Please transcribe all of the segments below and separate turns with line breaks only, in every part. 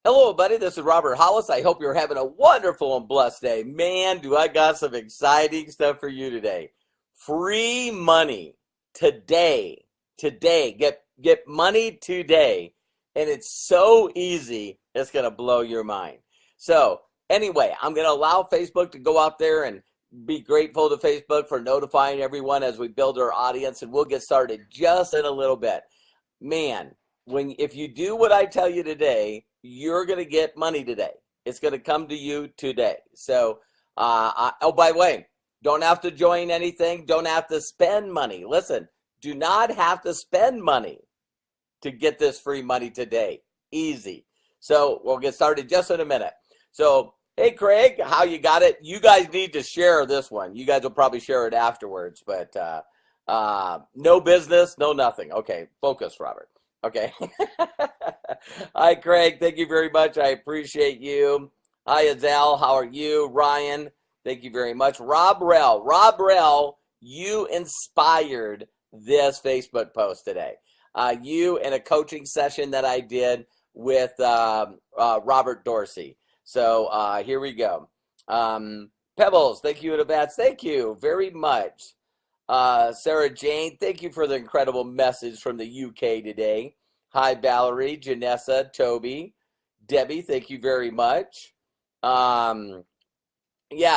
Hello, buddy. This is Robert Hollis. I hope you're having a wonderful and blessed day. Man, do I got some exciting stuff for you today. Free money today. Today. Get money today. And it's so easy, it's going to blow your mind. So, anyway, I'm going to allow Facebook to go out there and be grateful to Facebook for notifying everyone as we build our audience, and we'll get started just in a little bit. Man, if you do what I tell you today, you're going to get money today. It's going to come to you today. So, oh, by the way, don't have to join anything. Don't have to spend money. Listen, do not have to spend money to get this free money today. Easy. So we'll get started just in a minute. So, hey, Craig, how you got it? You guys need to share this one. You guys will probably share it afterwards, but no business, no nothing. Okay, focus, Robert. Okay. Hi, Craig. Thank you very much. I appreciate you. Hi, Azal. How are you? Ryan, thank you very much. Rob Rell, you inspired this Facebook post today. You in a coaching session that I did with Robert Dorsey. So here we go. Pebbles, thank you in advance. Thank you very much. Sarah Jane, thank you for the incredible message from the UK today. Hi, Valerie, Janessa, Toby, Debbie, thank you very much. Yeah,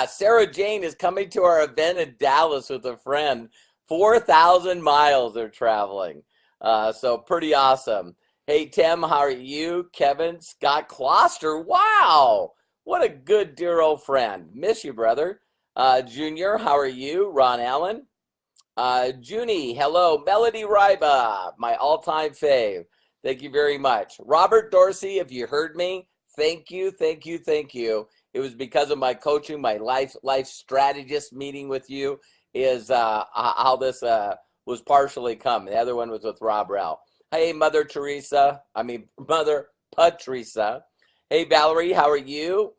Sarah Jane is coming to our event in Dallas with a friend. 4,000 miles they're traveling. So pretty awesome. Hey, Tim, how are you? Kevin, Scott Closter, wow. What a good, dear old friend. Miss you, brother. Junior, how are you? Ron Allen. Junie, hello. Melody Ryba, my all-time fave. Thank you very much. Robert Dorsey, if you heard me, thank you, thank you, thank you. It was because of my coaching, my life strategist meeting with you is how this was partially come. The other one was with Rob Rell. Hey, Mother Patricia. Hey, Valerie, how are you?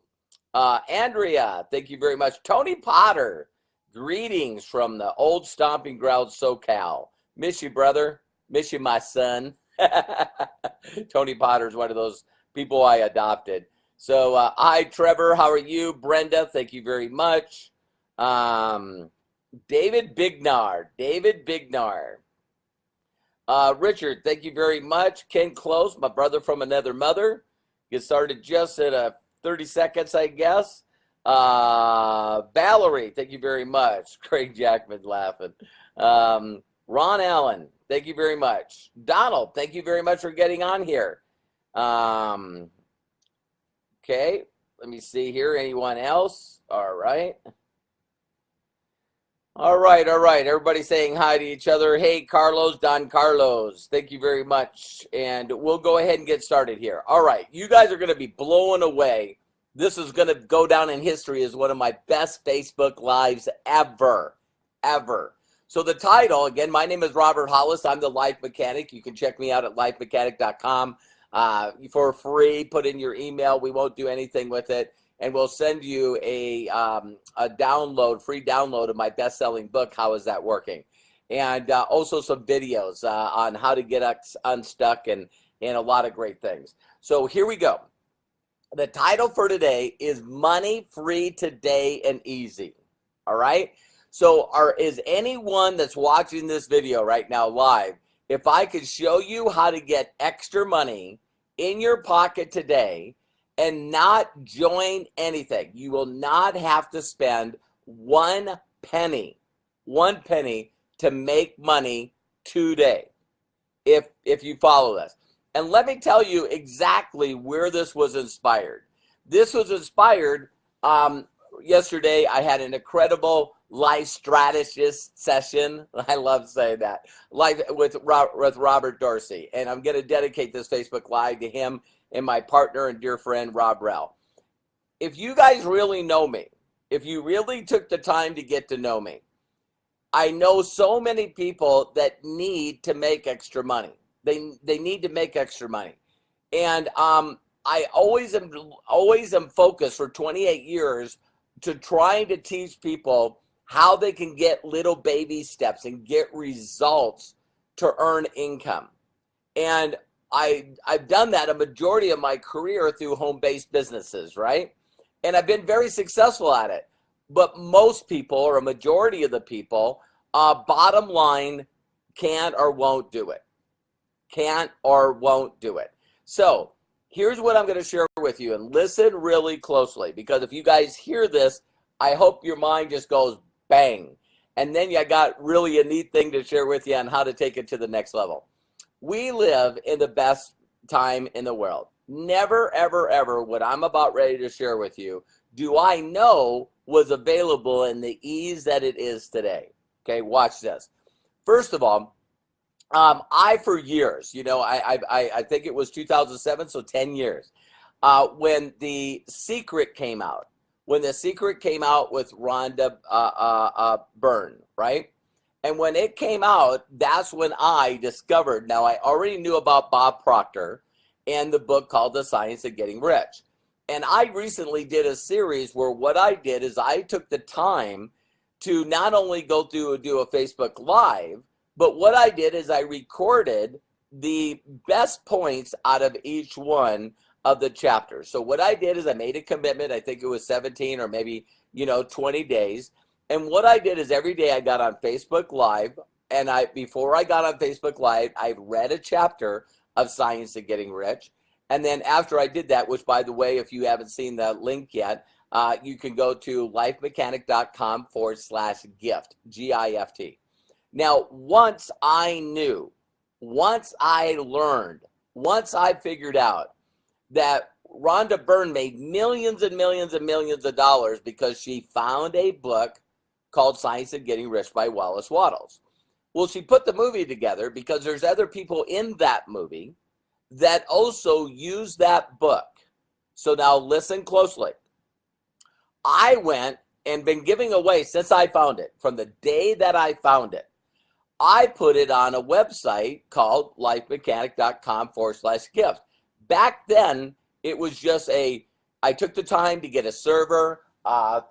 Andrea, thank you very much. Tony Potter, greetings from the old stomping ground, SoCal. Miss you, brother. Miss you, my son. Tony Potter is one of those people I adopted. So, hi, Trevor. How are you? Brenda, thank you very much. David Bignar. Richard, thank you very much. Ken Close, my brother from another mother. Get started just in 30 seconds, I guess. Valerie, thank you very much. Craig Jackman laughing. Ron Allen, thank you very much. Donald, thank you very much for getting on here. Okay, let me see here. Anyone else? All right. All right. Everybody saying hi to each other. Hey, Carlos, Don Carlos, thank you very much. And we'll go ahead and get started here. All right, you guys are going to be blown away. This is going to go down in history as one of my best Facebook Lives ever. So the title, again, my name is Robert Hollis. I'm the Life Mechanic. You can check me out at lifemechanic.com for free. Put in your email. We won't do anything with it. And we'll send you a download, free download of my best-selling book, How Is That Working? And also some videos on how to get unstuck and a lot of great things. So here we go. The title for today is Money Free Today and Easy. All right? So is anyone that's watching this video right now live, if I could show you how to get extra money in your pocket today and not join anything. You will not have to spend one penny to make money today if you follow this. And let me tell you exactly where this was inspired. This was inspired yesterday. I had an incredible life strategist session. I love saying that. Life with Robert Dorsey. And I'm going to dedicate this Facebook Live to him and my partner and dear friend, Rob Rell. If you guys really know me, if you really took the time to get to know me, I know so many people that need to make extra money. They need to make extra money. And I always am focused for 28 years to trying to teach people how they can get little baby steps and get results to earn income. And I've done that a majority of my career through home-based businesses, right? And I've been very successful at it. But most people, or a majority of the people, bottom line, can't or won't do it. Can't or won't do it. So here's what I'm going to share with you, and listen really closely, because if you guys hear this, I hope your mind just goes bang. And then I got really a neat thing to share with you on how to take it to the next level. We live in the best time in the world. Never, ever, ever what I'm about ready to share with you do I know was available in the ease that it is today. Okay, watch this. First of all, for years, I think it was 2007, so 10 years, when The Secret came out. When The Secret came out with Rhonda Byrne, right? And when it came out, that's when I discovered, now I already knew about Bob Proctor and the book called The Science of Getting Rich. And I recently did a series where what I did is I took the time to not only go through and do a Facebook Live, but what I did is I recorded the best points out of each one of the chapters. So what I did is I made a commitment. I think it was 17 or maybe, 20 days. And what I did is every day I got on Facebook Live, and before I got on Facebook Live, I read a chapter of Science of Getting Rich. And then after I did that, which by the way, if you haven't seen the link yet, you can go to lifemechanic.com/gift, GIFT. Now, once I knew, once I learned, once I figured out that Rhonda Byrne made millions and millions and millions of dollars because she found a book called Science of Getting Rich by Wallace Wattles. Well, she put the movie together because there's other people in that movie that also use that book. So now listen closely. I went and been giving away since I found it, from the day that I found it. I put it on a website called lifemechanic.com/gift. Back then, it was just I took the time to get a server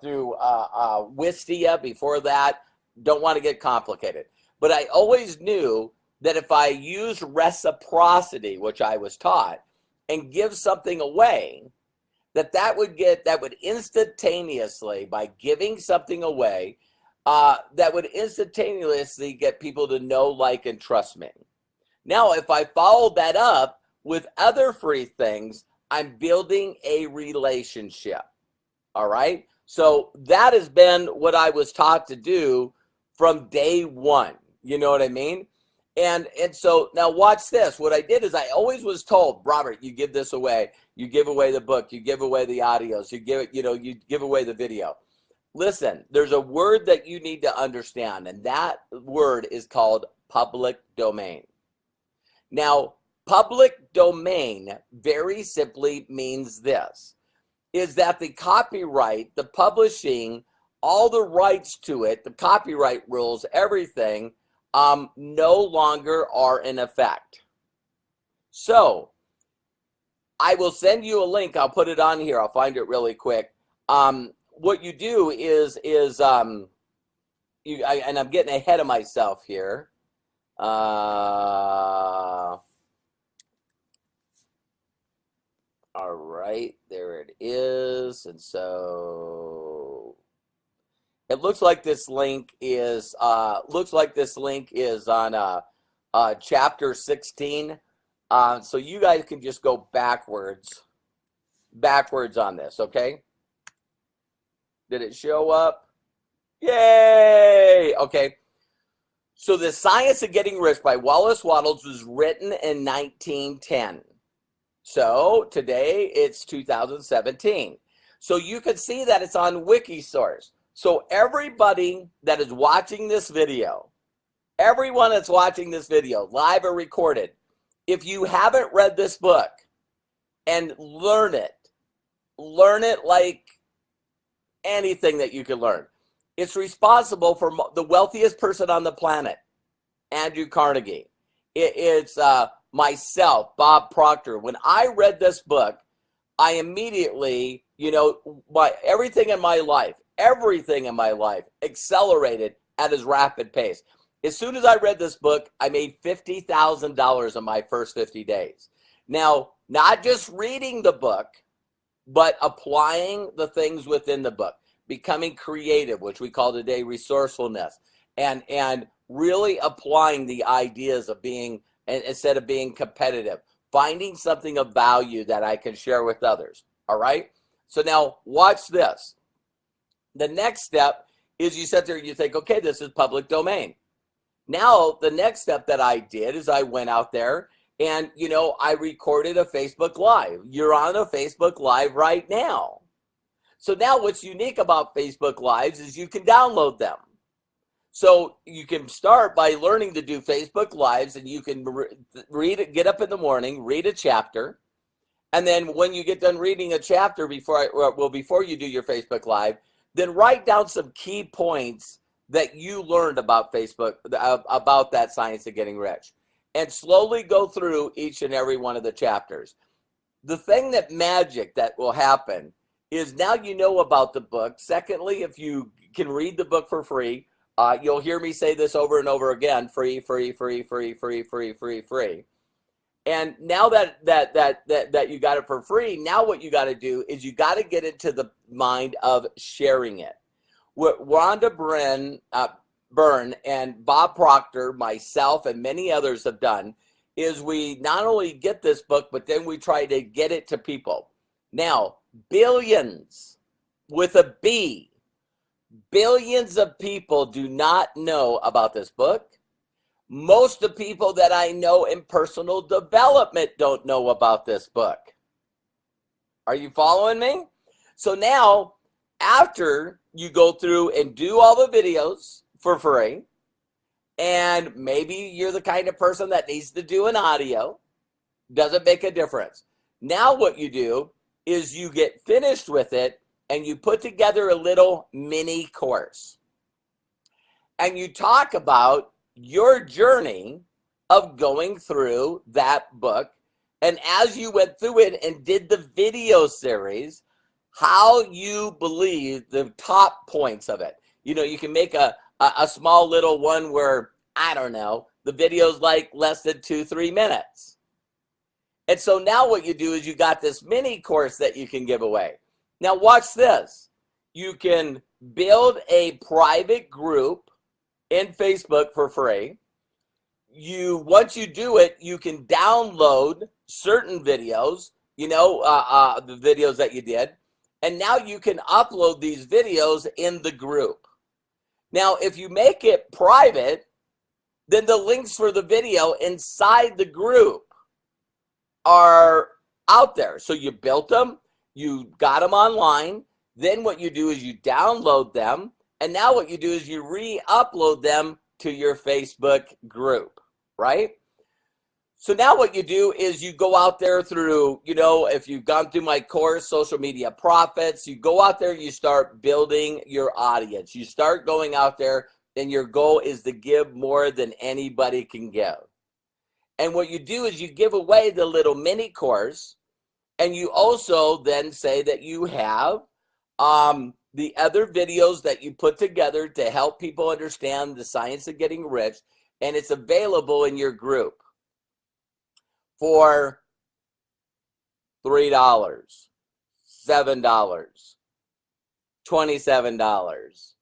through Wistia. Before that, don't want to get complicated. But I always knew that if I used reciprocity, which I was taught, and give something away, that would instantaneously, by giving something away, that would instantaneously get people to know, like, and trust me. Now, if I followed that up with other free things, I'm building a relationship. All right? So that has been what I was taught to do from day one. You know what I mean? And so now watch this. What I did is I always was told, Robert, you give this away. You give away the book. You give away the audios. You give away the video. Listen, there's a word that you need to understand, and that word is called public domain. Now, public domain very simply means this, is that the copyright, the publishing, all the rights to it, the copyright rules, everything, no longer are in effect. So, I will send you a link. I'll put it on here. I'll find it really quick. What you do is and I'm getting ahead of myself here. All right, there it is. And so it looks like this link is on chapter 16. So you guys can just go backwards on this, okay? Did it show up? Yay! Okay. So The Science of Getting Rich by Wallace Wattles was written in 1910. So today it's 2017. So you can see that it's on Wikisource. So everybody that is watching this video, everyone that's watching this video, live or recorded, if you haven't read this book and learn it like anything that you can learn. It's responsible for the wealthiest person on the planet, Andrew Carnegie. It's myself, Bob Proctor. When I read this book, I immediately, everything in my life accelerated at his rapid pace. As soon as I read this book, I made $50,000 in my first 50 days. Now, not just reading the book, but applying the things within the book, becoming creative, which we call today resourcefulness, and really applying the ideas of being, instead of being competitive, finding something of value that I can share with others. All right. So now watch this. The next step is you sit there and you think, okay, this is public domain. Now, the next step that I did is I went out there and, you know, I recorded a Facebook Live. You're on a Facebook Live right now. So now what's unique about Facebook Lives is you can download them. So you can start by learning to do Facebook Lives, and you can read it, get up in the morning, read a chapter. And then when you get done reading a chapter before you do your Facebook Live, then write down some key points that you learned about Facebook, about that science of getting rich, and slowly go through each and every one of the chapters. The thing that magic that will happen is now you know about the book. Secondly, if you can read the book for free, you'll hear me say this over and over again, free, free, free, free, free, free, free, free. And now that you got it for free, now what you got to do is you got to get into the mind of sharing it. What Rhonda Byrne and Bob Proctor, myself, and many others have done is we not only get this book, but then we try to get it to people. Now, billions with a B, billions of people do not know about this book. Most of the people that I know in personal development don't know about this book. Are you following me? So now, after you go through and do all the videos for free, and maybe you're the kind of person that needs to do an audio, doesn't make a difference. Now what you do is you get finished with it, and you put together a little mini course. And you talk about your journey of going through that book, and as you went through it and did the video series, how you believe the top points of it. You know, you can make a small little one where, I don't know, the video's like less than 2-3 minutes. And so now what you do is you got this mini course that you can give away. Now watch this. You can build a private group in Facebook for free. Once you do it, you can download certain videos, you know, the videos that you did, and now you can upload these videos in the group. Now, if you make it private, then the links for the video inside the group are out there. So you built them, you got them online, then what you do is you download them, and now what you do is you re-upload them to your Facebook group, right? So now what you do is you go out there through, you know, if you've gone through my course, Social Media Profits, you go out there, you start building your audience. You start going out there, and your goal is to give more than anybody can give. And what you do is you give away the little mini course, and you also then say that you have the other videos that you put together to help people understand the science of getting rich, and it's available in your group for $3, $7, $27,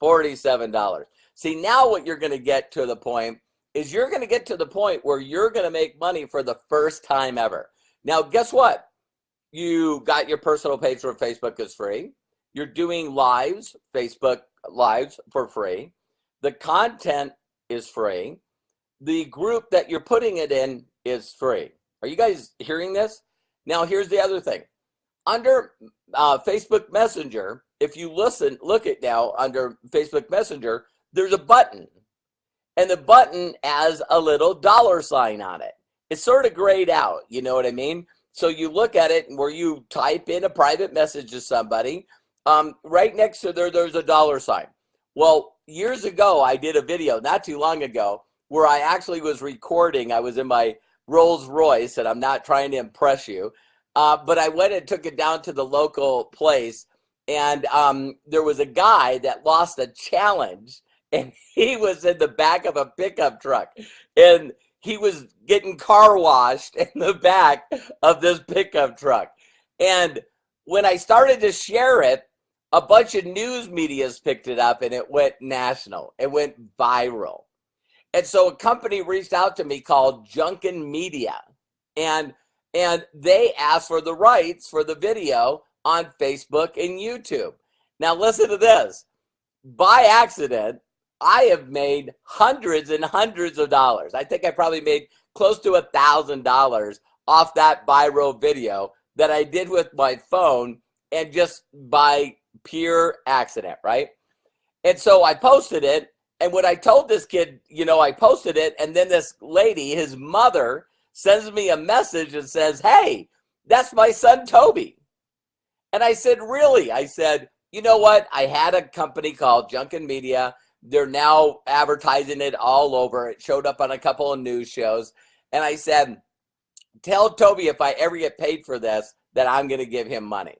$47. See, now what you're going to get to the point is you're going to get to the point where you're going to make money for the first time ever. Now, guess what? You got your personal page for Facebook is free. You're doing lives, Facebook lives for free. The content is free. The group that you're putting it in is free. Are you guys hearing this? Now, here's the other thing. Under Facebook Messenger, if you look at now under Facebook Messenger, there's a button. And the button has a little $sign on it. It's sort of grayed out, you know what I mean? So you look at it where you type in a private message to somebody, right next to there's a $sign. Well, years ago, I did a video not too long ago where I actually was recording. I was in my Rolls Royce, and I'm not trying to impress you, but I went and took it down to the local place, and there was a guy that lost a challenge, and he was in the back of a pickup truck, and he was getting car washed in the back of this pickup truck. And when I started to share it, a bunch of news medias picked it up and it went national. It went viral. And so a company reached out to me called Junkin Media, and they asked for the rights for the video on Facebook and YouTube. Now listen to this. By accident, I have made hundreds and hundreds of dollars. I think I probably made close to $1,000 off that viral video that I did with my phone, and just by pure accident, right? And so I posted it, and when I told this kid, you know, I posted it, and then this lady, his mother, sends me a message and says, "Hey, that's my son Toby." And I said, "Really?" I said, "You know what? I had a company called Junkin Media. They're now advertising it all over. It showed up on a couple of news shows." And I said, "Tell Toby if I ever get paid for this that I'm going to give him money."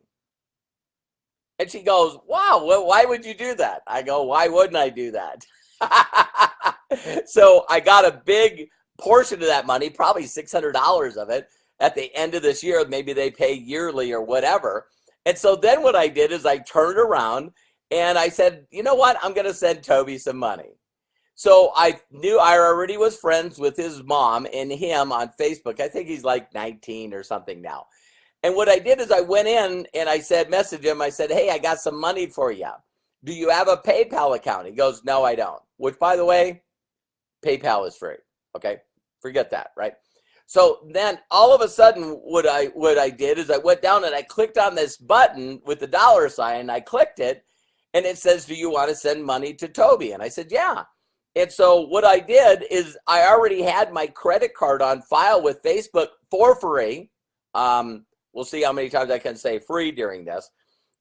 And she goes, "Wow, well, why would you do that?" I go, "Why wouldn't I do that?" So I got a big portion of that money, probably $600 of it, at the end of this year. Maybe they pay yearly or whatever. And so then what I did is I turned around and I said, "You know what? I'm going to send Toby some money." So I knew I already was friends with his mom and him on Facebook. I think he's like 19 or something now. And what I did is I went in and I said, message him. I said, "Hey, I got some money for you. Do you have a PayPal account?" He goes, "No, I don't." Which, by the way, PayPal is free. Okay, forget that, right? So then all of a sudden, what I did is I went down and I clicked on this button with the dollar sign. I clicked it, and it says, "Do you want to send money to Toby?" And I said, "Yeah." And so what I did is I already had my credit card on file with Facebook for free. We'll see how many times I can say free during this.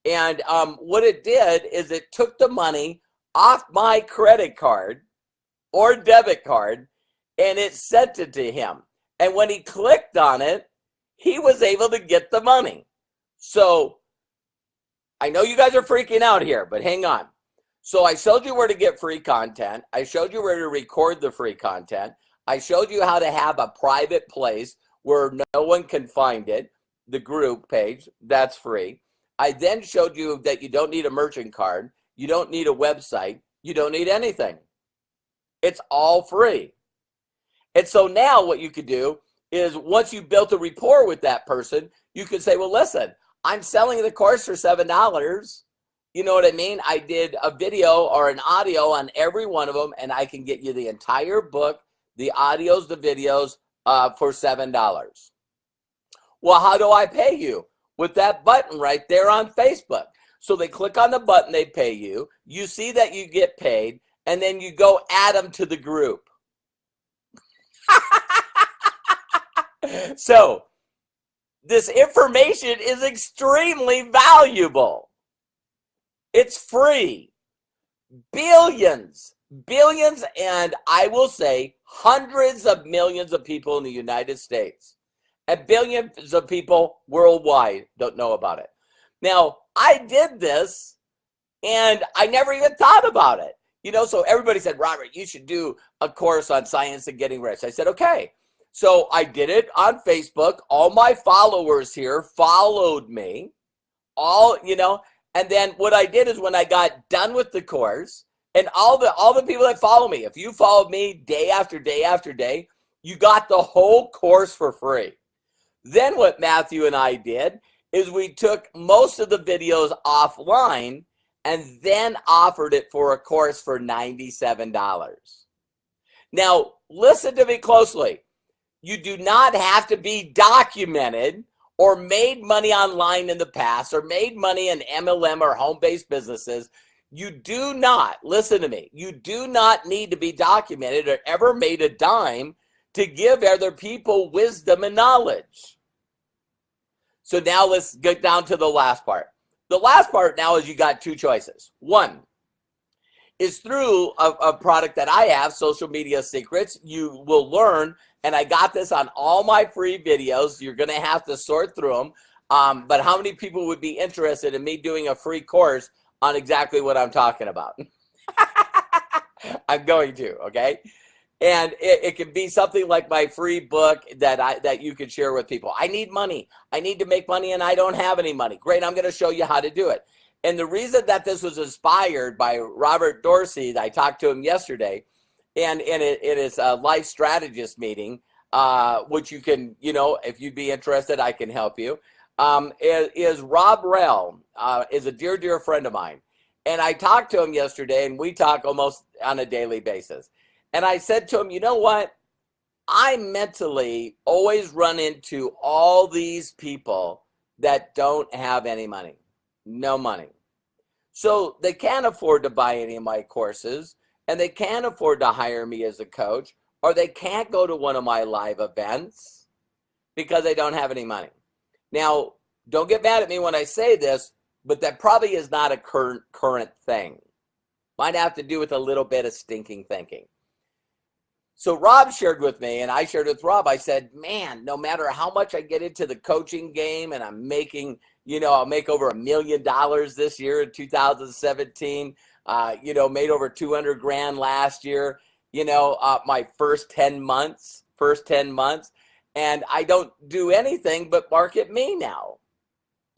And what it did is it took the money off my credit card or debit card, and it sent it to him. And when he clicked on it, he was able to get the money. So I know you guys are freaking out here, but hang on. So I showed you where to get free content. I showed you where to record the free content. I showed you how to have a private place where no one can find it, the group page, that's free. I then showed you that you don't need a merchant card. You don't need a website. You don't need anything. It's all free. And so now what you could do is once you built a rapport with that person, you could say, "Well, listen, I'm selling the course for $7. You know what I mean? I did a video or an audio on every one of them, and I can get you the entire book, the audios, the videos for $7. Well, how do I pay you? With that button right there on Facebook. So they click on the button, they pay you. You see that you get paid, and then you go add them to the group. So this information is extremely valuable. It's free. Billions, and I will say hundreds of millions of people in the United States and billions of people worldwide don't know about it. Now, I did this and I never even thought about it. You know, so everybody said, "Robert, you should do a course on science and getting rich." I said, okay. So I did it on Facebook. All my followers here followed me. And then what I did is when I got done with the course, and all the people that follow me, if you followed me day after day after day, you got the whole course for free. Then what Matthew and I did is we took most of the videos offline and then offered it for a course for $97. Now, listen to me closely. You do not have to be documented or made money online in the past or made money in MLM or home-based businesses. You do not, listen to me, you do not need to be documented or ever made a dime to give other people wisdom and knowledge. So now let's get down to the last part. The last part now is you got two choices. One is through a product that I have, Social Media Secrets. You will learn, and I got this on all my free videos. You're going to have to sort through them. But how many people would be interested in me doing a free course on exactly what I'm talking about? I'm going to, okay? And it can be something like my free book that you can share with people. I need money. I need to make money and I don't have any money. Great, I'm going to show you how to do it. And the reason that this was inspired by Robert Dorsey, I talked to him yesterday, and it is a life strategist meeting, which you can, if you'd be interested, I can help you. Is Rob Rell, is a dear, dear friend of mine. And I talked to him yesterday, and we talk almost on a daily basis. And I said to him, you know what? I mentally always run into all these people that don't have any money, no money. So they can't afford to buy any of my courses, and they can't afford to hire me as a coach, or they can't go to one of my live events because they don't have any money. Now, don't get mad at me when I say this, but that probably is not a current thing. Might have to do with a little bit of stinking thinking. So Rob shared with me, and I shared with Rob, I said, man, no matter how much I get into the coaching game and I'm making, I'll make over $1 million this year in 2017, made over 200 grand last year, my first 10 months, and I don't do anything but market me now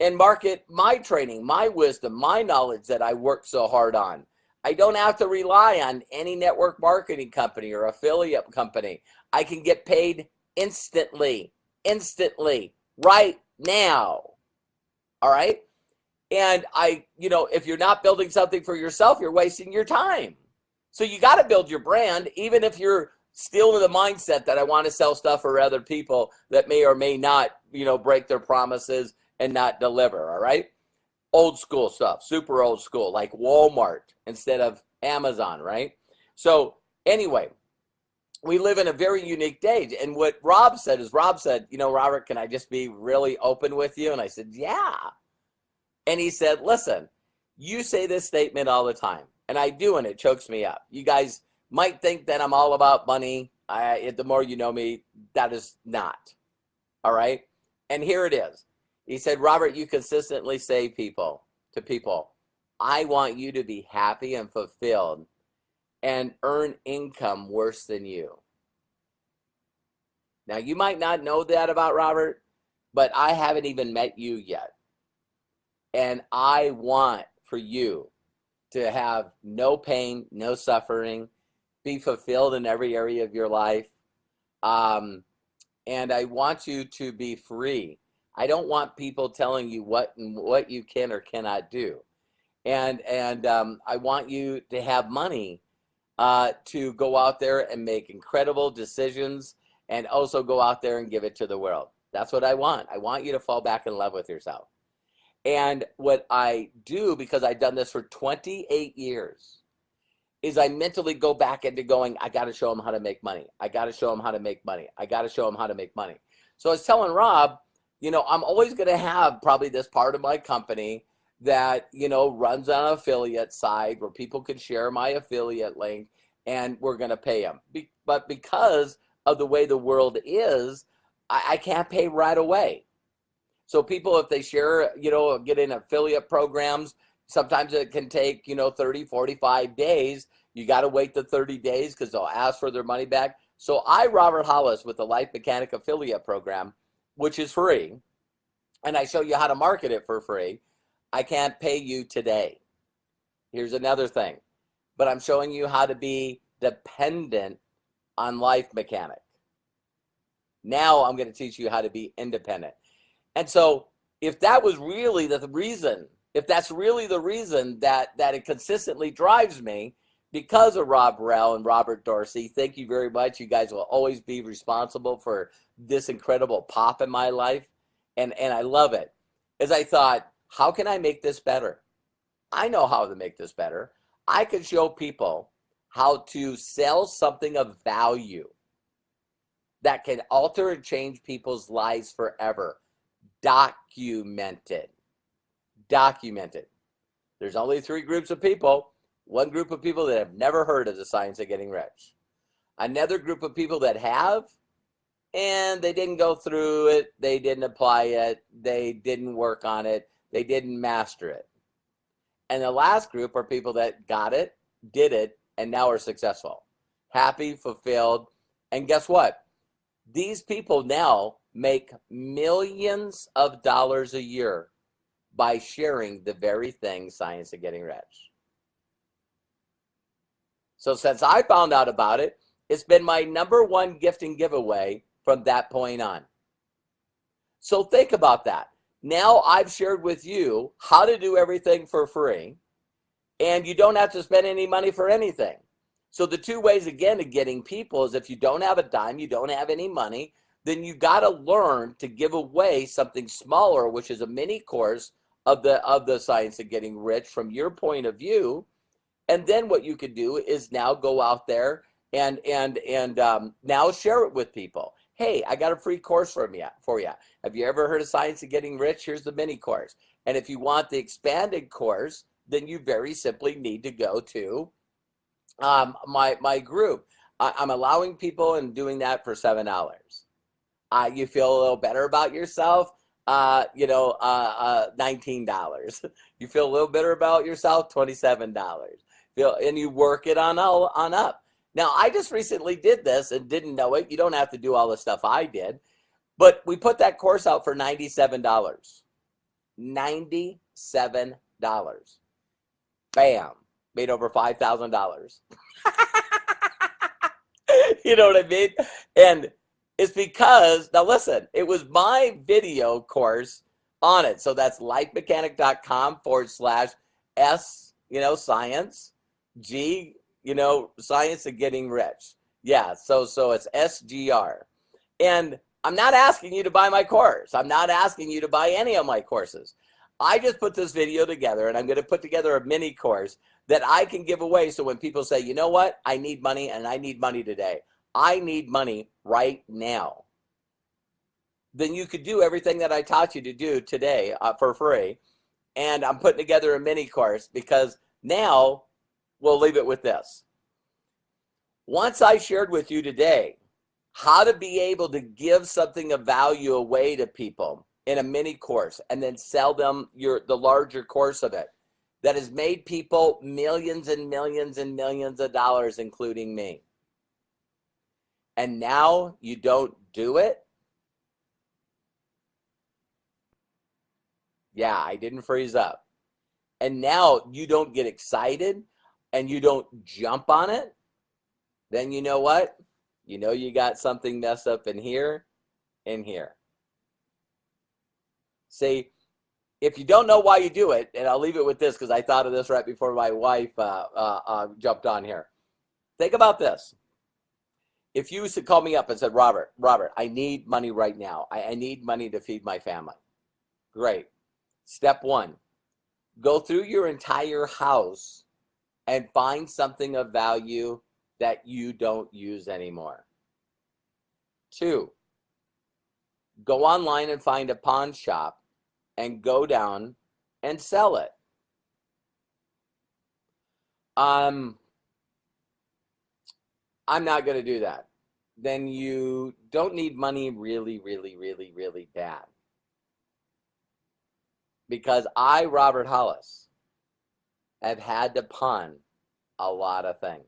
and market my training, my wisdom, my knowledge that I worked so hard on. I don't have to rely on any network marketing company or affiliate company. I can get paid instantly, right now. All right. And if you're not building something for yourself, you're wasting your time. So you got to build your brand, even if you're still in the mindset that I want to sell stuff for other people that may or may not, break their promises and not deliver. All right. Old school stuff, super old school, like Walmart instead of Amazon, right? So anyway, we live in a very unique day. And what Rob said is, Robert, can I just be really open with you? And I said, yeah. And he said, listen, you say this statement all the time. And I do, and it chokes me up. You guys might think that I'm all about money. The more you know me, that is not. All right? And here it is. He said, Robert, you consistently say to people, I want you to be happy and fulfilled and earn income worse than you. Now, you might not know that about Robert, but I haven't even met you yet. And I want for you to have no pain, no suffering, be fulfilled in every area of your life. And I want you to be free. I don't want people telling you what you can or cannot do. And I want you to have money to go out there and make incredible decisions and also go out there and give it to the world. That's what I want. I want you to fall back in love with yourself. And what I do, because I've done this for 28 years, is I mentally go back into going, I got to show them how to make money. I got to show them how to make money. I got to show them how to make money. So I was telling Rob, I'm always going to have probably this part of my company that, runs on an affiliate side where people can share my affiliate link and we're going to pay them. But because of the way the world is, I can't pay right away. So people, if they share, get in affiliate programs, sometimes it can take, 30, 45 days. You got to wait the 30 days because they'll ask for their money back. So Robert Hollis, with the Life Mechanic Affiliate Program, which is free, and I show you how to market it for free, I can't pay you today. Here's another thing. But I'm showing you how to be dependent on Life Mechanic. Now I'm going to teach you how to be independent. And so if that was really the reason, if that's really the reason that it consistently drives me, because of Rob Rell and Robert Dorsey, thank you very much. You guys will always be responsible for this incredible pop in my life. And I love it. As I thought, how can I make this better? I know how to make this better. I could show people how to sell something of value that can alter and change people's lives forever. Documented. There's only 3 groups of people. One group of people that have never heard of the science of getting rich. Another group of people that have, and they didn't go through it, they didn't apply it, they didn't work on it, they didn't master it. And the last group are people that got it, did it, and now are successful. happy, fulfilled. And guess what? These people now make millions of dollars a year by sharing the very thing, Science of Getting Rich. So since I found out about it, it's been my #1 gift and giveaway from that point on. So think about that. Now I've shared with you how to do everything for free, and you don't have to spend any money for anything. So the two ways, again, of getting people is if you don't have a dime, you don't have any money, then you got to learn to give away something smaller, which is a mini course of the Science of Getting Rich from your point of view. And then what you could do is now go out there and now share it with people. Hey, I got a free course for you. Have you ever heard of Science of Getting Rich? Here's the mini course. And if you want the expanded course, then you very simply need to go to my group. I'm allowing people and doing that for $7. You feel a little better about yourself, $19. You feel a little better about yourself, $27. And you work it on up. Now, I just recently did this and didn't know it. You don't have to do all the stuff I did. But we put that course out for $97. $97. Bam. Made over $5,000. You know what I mean? And it's because, now listen, it was my video course on it. So that's lifemechanic.com/S, science, G, Science of Getting Rich. Yeah, so it's SGR. And I'm not asking you to buy my course. I'm not asking you to buy any of my courses. I just put this video together, and I'm going to put together a mini course that I can give away. So when people say, you know what, I need money, and I need money today. I need money right now. Then you could do everything that I taught you to do today for free. And I'm putting together a mini course because now we'll leave it with this. Once I shared with you today how to be able to give something of value away to people in a mini course and then sell them the larger course of it, that has made people millions and millions and millions of dollars, including me. And now you don't do it? Yeah, I didn't freeze up. And now you don't get excited and you don't jump on it? Then you know what? You know you got something messed up in here and here. See, if you don't know why you do it, and I'll leave it with this because I thought of this right before my wife jumped on here. Think about this. If you used to call me up and said, Robert, I need money right now. I need money to feed my family. Great. Step 1, go through your entire house and find something of value that you don't use anymore. 2, go online and find a pawn shop and go down and sell it. I'm not going to do that. Then you don't need money really, really, really, really bad. Because I, Robert Hollis, have had to pawn a lot of things.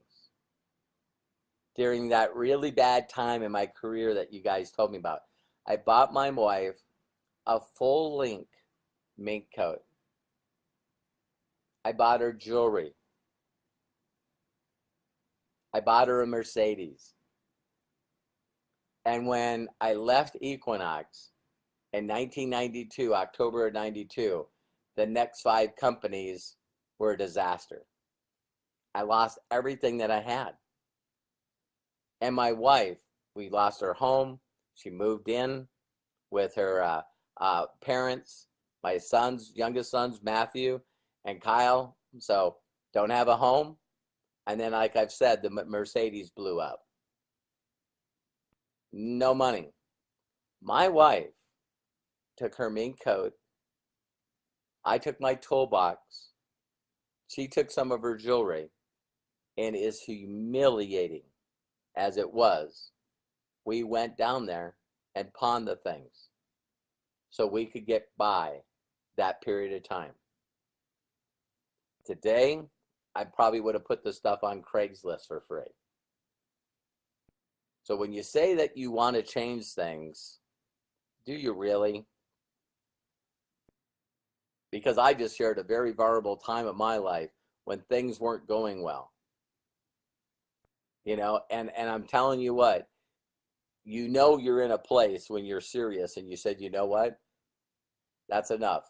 During that really bad time in my career that you guys told me about, I bought my wife a full length mink coat. I bought her jewelry. I bought her a Mercedes. And when I left Equinox in 1992, October of 92, the next 5 companies were a disaster. I lost everything that I had. And my wife, we lost her home. She moved in with her parents, my youngest sons, Matthew and Kyle. So don't have a home. And then, like I've said, the Mercedes blew up. No money. My wife took her mink coat. I took my toolbox. She took some of her jewelry. And as humiliating as it was, we went down there and pawned the things so we could get by that period of time. Today, I probably would have put the stuff on Craigslist for free. So when you say that you want to change things, do you really? Because I just shared a very vulnerable time of my life when things weren't going well. You know, and I'm telling you what, you know you're in a place when you're serious and you said, you know what? That's enough.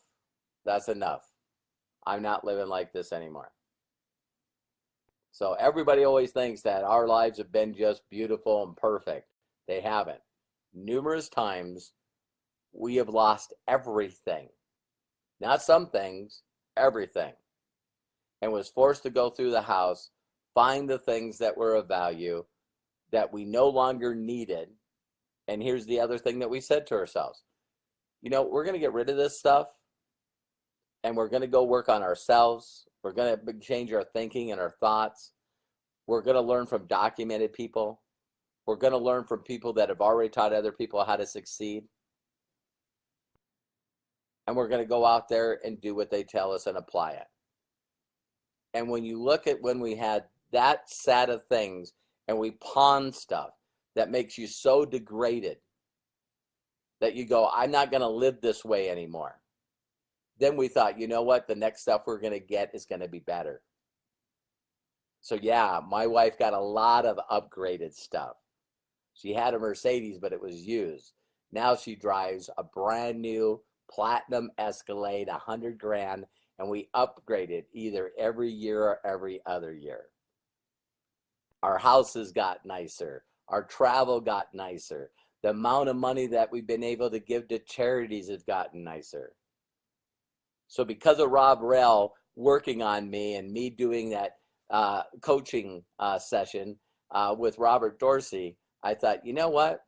That's enough. I'm not living like this anymore. So everybody always thinks that our lives have been just beautiful and perfect. They haven't. Numerous times we have lost everything. Not some things, everything. And was forced to go through the house, find the things that were of value that we no longer needed. And here's the other thing that we said to ourselves. You know, we're going to get rid of this stuff and we're going to go work on ourselves. We're going to change our thinking and our thoughts. We're going to learn from documented people. We're going to learn from people that have already taught other people how to succeed. And we're going to go out there and do what they tell us and apply it. And when you look at when we had that set of things and we pawn stuff that makes you so degraded that you go, I'm not going to live this way anymore. Then we thought, you know what? The next stuff we're going to get is going to be better. So yeah, my wife got a lot of upgraded stuff. She had a Mercedes, but it was used. Now she drives a brand new platinum Escalade, 100 grand, and we upgrade it either every year or every other year. Our houses got nicer. Our travel got nicer. The amount of money that we've been able to give to charities has gotten nicer. So because of Rob Rell working on me and me doing that coaching session with Robert Dorsey, I thought, you know what?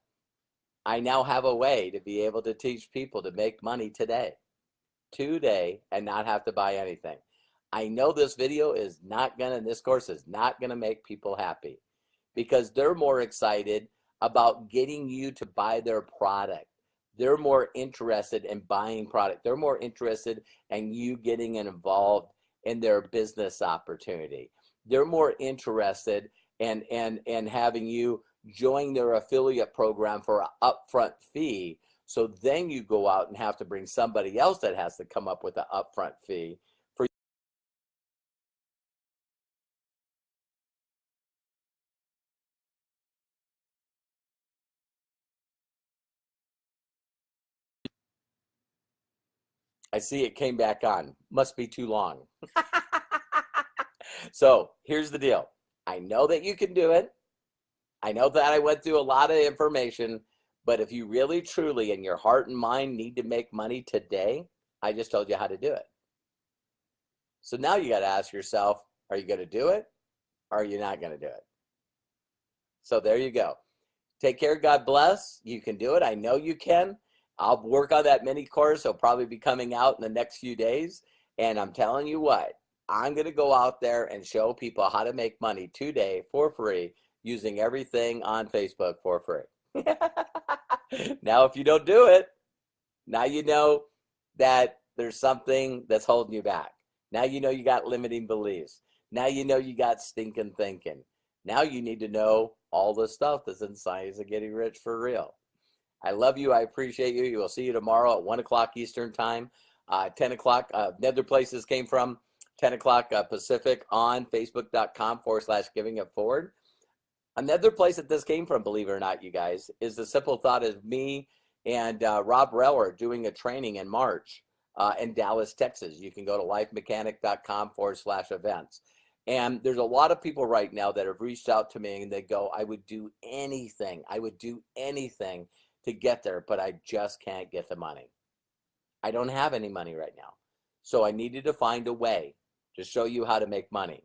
I now have a way to be able to teach people to make money today, and not have to buy anything. I know this video is not gonna, this course is not gonna make people happy because they're more excited about getting you to buy their product. They're more interested in buying product. They're more interested in you getting involved in their business opportunity. They're more interested in having you join their affiliate program for an upfront fee. So then you go out and have to bring somebody else that has to come up with an upfront fee for I see it came back on. Must be too long. So here's the deal. I know that you can do it. I know that I went through a lot of information, but if you really, truly, in your heart and mind need to make money today, I just told you how to do it. So now you got to ask yourself, are you going to do it or are you not going to do it? So there you go. Take care. God bless. You can do it. I know you can. I'll work on that mini course. It'll probably be coming out in the next few days. And I'm telling you what, I'm going to go out there and show people how to make money today for free using everything on Facebook for free. Now, if you don't do it, now you know that there's something that's holding you back. Now you know you got limiting beliefs. Now you know you got stinking thinking. Now you need to know all the stuff that's in Science of Getting Rich for Real. I love you. I appreciate you. We will see you tomorrow at 1 o'clock Eastern time, 10 o'clock. Nether places came from 10 o'clock Pacific on Facebook.com/giving it forward. Another place that this came from, believe it or not, you guys, is the simple thought of me and Rob Reller doing a training in March in Dallas, Texas. You can go to lifemechanic.com/events. And there's a lot of people right now that have reached out to me and they go, I would do anything. I would do anything to get there, but I just can't get the money. I don't have any money right now. So I needed to find a way to show you how to make money.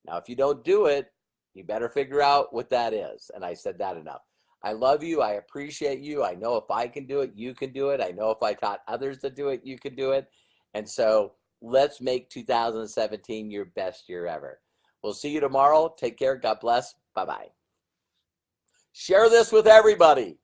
Now, if you don't do it, you better figure out what that is. And I said that enough. I love you. I appreciate you. I know if I can do it, you can do it. I know if I taught others to do it, you can do it. And so let's make 2017 your best year ever. We'll see you tomorrow. Take care. God bless. Bye-bye. Share this with everybody.